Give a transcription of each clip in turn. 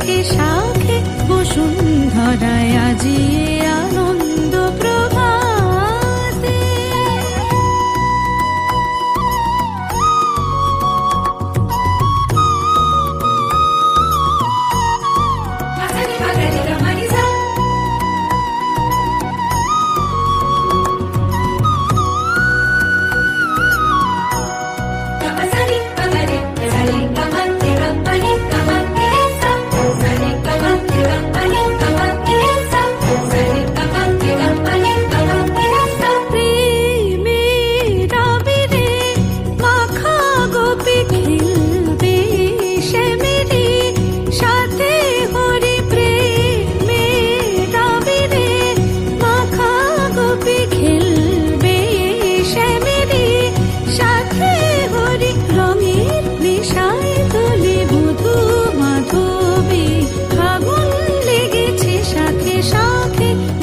শাখে শাখে বসুন্ধরায় আজিয়ে আনন্দ প্রভাতে।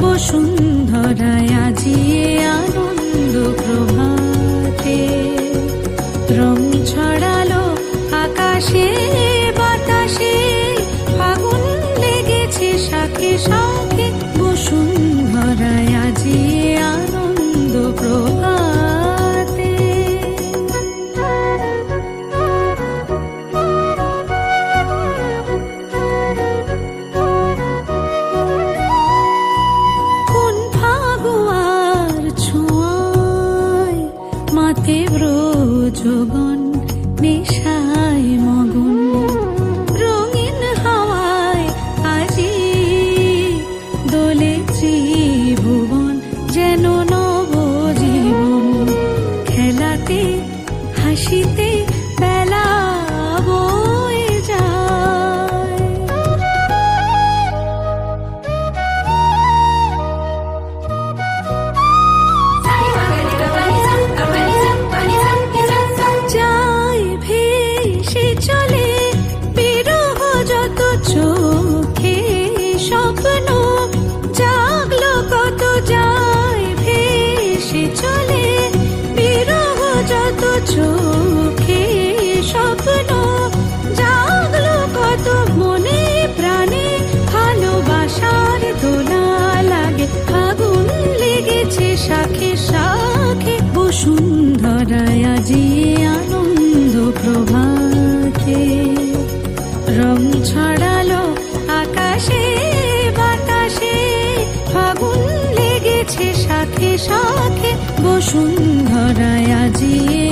বসুন্ধরায় আজিয়ে আনন্দ প্রভাতে। রং ছড়ালো আকাশে বাতাসে, ফাগুন লেগেছে শাখে শাখে বসুন্ধরায় আজিয়ে আনন্দ প্রভাতে। মাতে ব্রজবন নেশায় মগন, রঙিন হাওয়ায় আজি দোলে ত্রিভুবন, যেন নবজীবন। খেলাতে হাসিতে বেলা বয়ে যায়। চলে বিরহ যত চোখে স্বপ্ন, জাগলো কত যায় ভেসে চলে বিরহ যত চোখে স্বপ্ন, জাগলো কত মনে প্রাণে ভালোবাসার দোলা লাগে। ফাগুন লেগেছে শাখে শাখে বসুন্ধরায় আজিয়ে আনন্দ প্রভাতে। রং ছড়ালো আকাশে বাতাসে, ফাগুন লেগেছে শাখে শাখে বসুন্ধরায় আজিয়ে